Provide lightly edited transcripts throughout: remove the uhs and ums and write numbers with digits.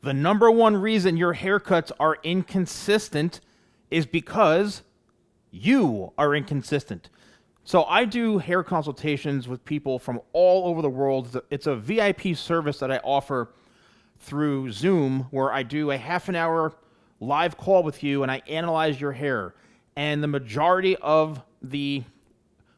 The number one reason your haircuts are inconsistent is because you are inconsistent. So I do hair consultations with people from all over the world. It's a VIP service that I offer through Zoom where I do a half an hour live call with you and I analyze your hair. And the majority of the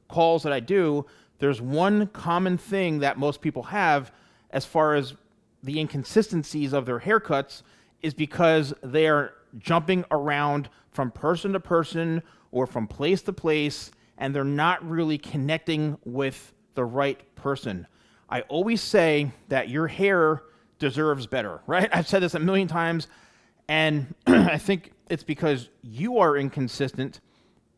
calls that I do, there's one common thing that most people have as far as the inconsistencies of their haircuts is because they are jumping around from person to person or from place to place, and they're not really connecting with the right person. I always say that your hair deserves better, right? I've said this a million times, and I think it's because you are inconsistent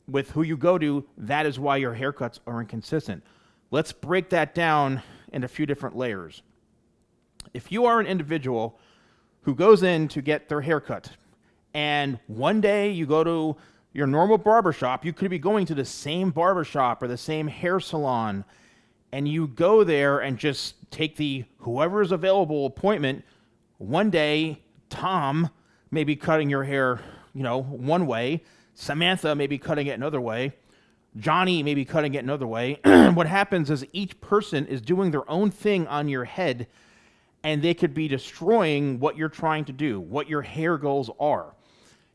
with who you go to. That is why your haircuts are inconsistent. Let's break that down in a few different layers. If you are an individual who goes in to get their haircut, and one day you go to your normal barbershop, you could be going to the same barbershop or the same hair salon, and you go there and just take the whoever is available appointment. One day, Tom may be cutting your hair, one way. Samantha may be cutting it another way. Johnny may be cutting it another way. What happens is each person is doing their own thing on your head, and they could be destroying what you're trying to do, what your hair goals are.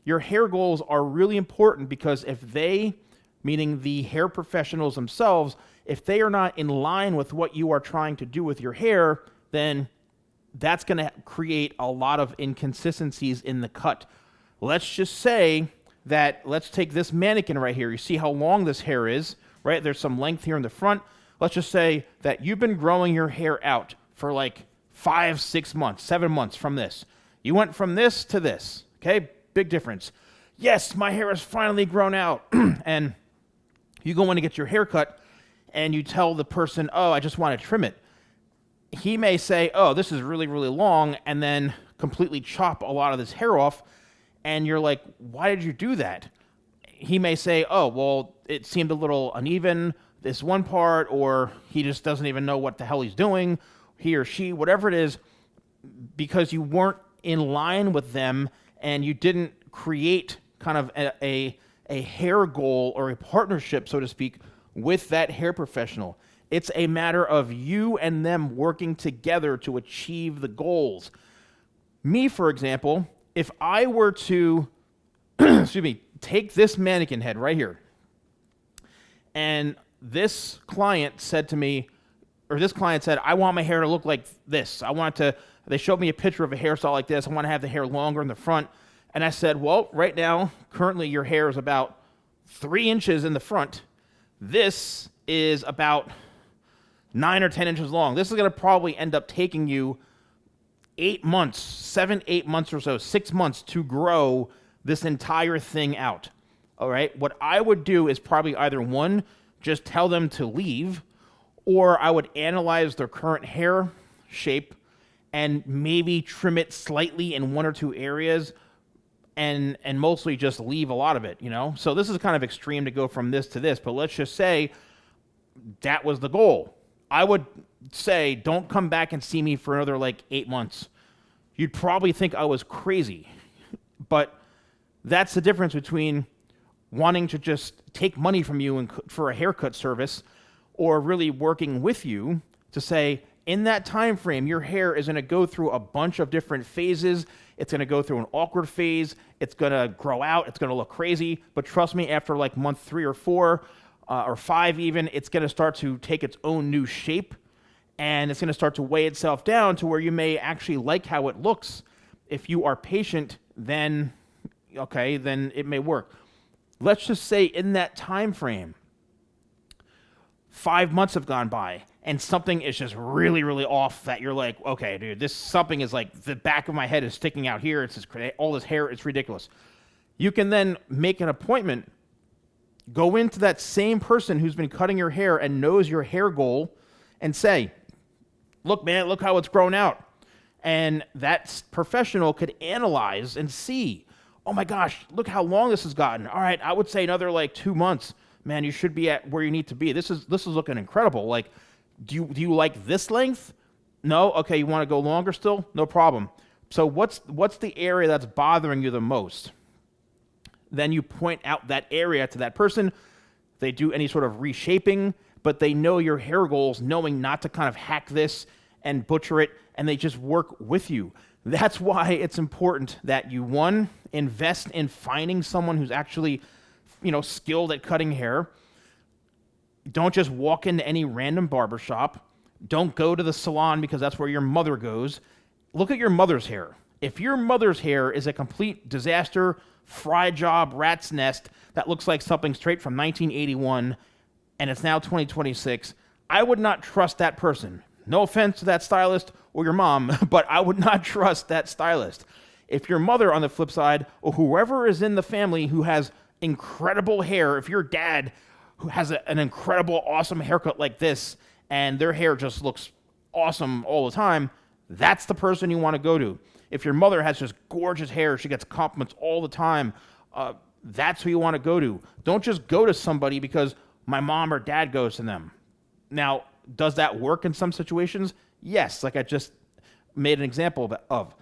Your hair goals are really important because if they, meaning the hair professionals themselves, if they are not in line with what you are trying to do with your hair, then that's going to create a lot of inconsistencies in the cut. Let's just say that, let's take this mannequin right here. You see how long this hair is, right? There's some length here in the front. Let's just say that you've been growing your hair out for like 5, 6 months, 7 months from this. You went from this to this, okay? Big difference. Yes, my hair has finally grown out. And you go in to get your hair cut, and you tell the person, oh, I just want to trim it. He may say, oh, this is really, really long, and then completely chop a lot of this hair off, and you're like, why did you do that? He may say, oh, well, it seemed a little uneven, this one part, or he just doesn't even know what the hell he's doing, he or she, whatever it is, because you weren't in line with them and you didn't create kind of a hair goal or a partnership, so to speak, with that hair professional. It's a matter of you and them working together to achieve the goals. Me, for example, if I were to, take this mannequin head right here, and this client said to me, or this client said, I want my hair to look like this. They showed me a picture of a hairstyle like this. I want to have the hair longer in the front. And I said, well, right now, currently your hair is about 3 inches in the front. This is about 9 or 10 inches long. This is going to probably end up taking you 8 months, 7, 8 months or so, 6 months to grow this entire thing out. All right. What I would do is probably either one, just tell them to leave, or I would analyze their current hair shape and maybe trim it slightly in 1 or 2 areas and mostly just leave a lot of it, So this is kind of extreme to go from this to this, but let's just say that was the goal. I would say don't come back and see me for another 8 months. You'd probably think I was crazy, but that's the difference between wanting to just take money from you for a haircut service or really working with you to say, in that time frame, your hair is going to go through a bunch of different phases. It's going to go through an awkward phase. It's going to grow out. It's going to look crazy. But trust me, after month 3 or 4 or 5 even, it's going to start to take its own new shape, and it's going to start to weigh itself down to where you may actually like how it looks. If you are patient, then it may work. Let's just say in that time frame, 5 months have gone by, and something is just really, really off that you're like, okay, dude, this something is the back of my head is sticking out here. It's just, all this hair, it's ridiculous. You can then make an appointment, go into that same person who's been cutting your hair and knows your hair goal and say, look, man, look how it's grown out. And that professional could analyze and see, oh my gosh, look how long this has gotten. All right, I would say another 2 months. Man, you should be at where you need to be. This is looking incredible. Do you like this length? No? Okay, you want to go longer still? No problem. So what's the area that's bothering you the most? Then you point out that area to that person. They do any sort of reshaping, but they know your hair goals, knowing not to kind of hack this and butcher it, and they just work with you. That's why it's important that you, one, invest in finding someone who's actually, skilled at cutting hair. Don't just walk into any random barbershop. Don't go to the salon because that's where your mother goes. Look at your mother's hair. If your mother's hair is a complete disaster, fry job, rat's nest that looks like something straight from 1981 and it's now 2026, I would not trust that person. No offense to that stylist or your mom, but I would not trust that stylist. If your mother, on the flip side, or whoever is in the family who has incredible hair, if your dad who has an incredible, awesome haircut like this, and their hair just looks awesome all the time, that's the person you want to go to. If your mother has just gorgeous hair, she gets compliments all the time, that's who you want to go to. Don't just go to somebody because my mom or dad goes to them. Now, does that work in some situations? Yes, like I just made an example of.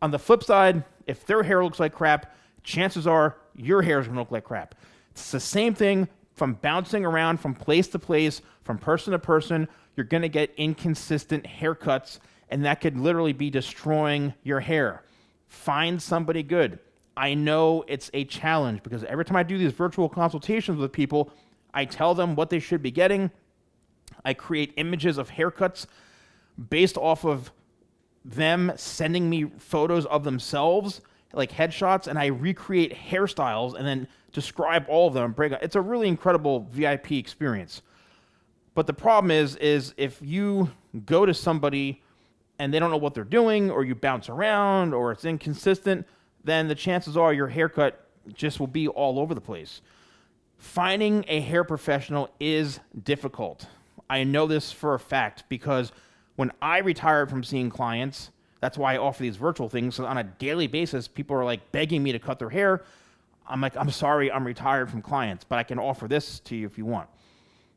On the flip side, if their hair looks like crap, chances are your hair is going to look like crap. It's the same thing from bouncing around from place to place, from person to person. You're going to get inconsistent haircuts, and that could literally be destroying your hair. Find somebody good. I know it's a challenge because every time I do these virtual consultations with people, I tell them what they should be getting. I create images of haircuts based off of them sending me photos of themselves, like headshots, and I recreate hairstyles and then describe all of them. It's a really incredible VIP experience. But the problem is if you go to somebody and they don't know what they're doing, or you bounce around, or it's inconsistent, then the chances are your haircut just will be all over the place. Finding a hair professional is difficult. I know this for a fact because when I retired from seeing clients, that's why I offer these virtual things. So on a daily basis, people are like begging me to cut their hair. I'm like, I'm sorry, I'm retired from clients, but I can offer this to you if you want.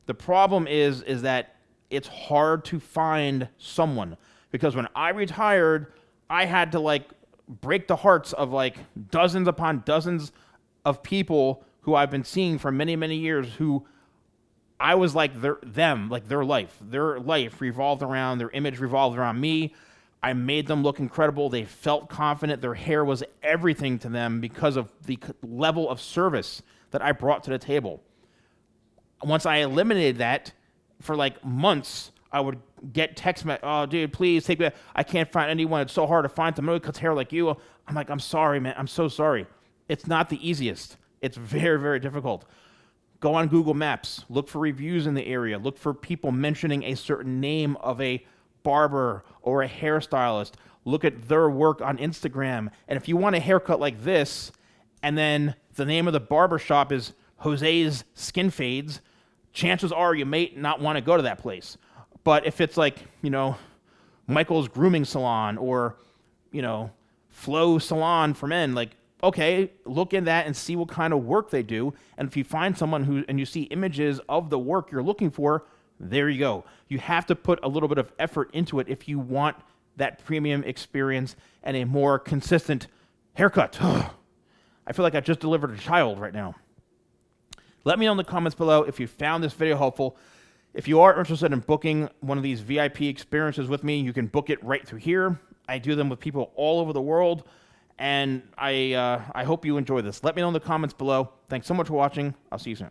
The problem is that it's hard to find someone because when I retired, I had to break the hearts of dozens upon dozens of people who I've been seeing for many, many years who I was like their life. Their life revolved around, their image revolved around me. I made them look incredible. They felt confident. Their hair was everything to them because of the level of service that I brought to the table. Once I eliminated that, for months, I would get text messages, oh, dude, please take me. I can't find anyone. It's so hard to find somebody who cuts hair like you. I'm like, I'm sorry, man. I'm so sorry. It's not the easiest. It's very, very difficult. Go on Google Maps. Look for reviews in the area. Look for people mentioning a certain name of a barber or a hairstylist. Look at their work on Instagram. And if you want a haircut like this, and then the name of the barber shop is Jose's Skin Fades, chances are you may not want to go to that place. But if it's Michael's Grooming Salon or, Flo Salon for Men, okay, look in that and see what kind of work they do. And if you find someone and you see images of the work you're looking for, there you go. You have to put a little bit of effort into it if you want that premium experience and a more consistent haircut. I feel like I just delivered a child right now. Let me know in the comments below if you found this video helpful. If you are interested in booking one of these VIP experiences with me, you can book it right through here. I do them with people all over the world, and I hope you enjoy this. Let me know in the comments below. Thanks so much for watching. I'll see you soon.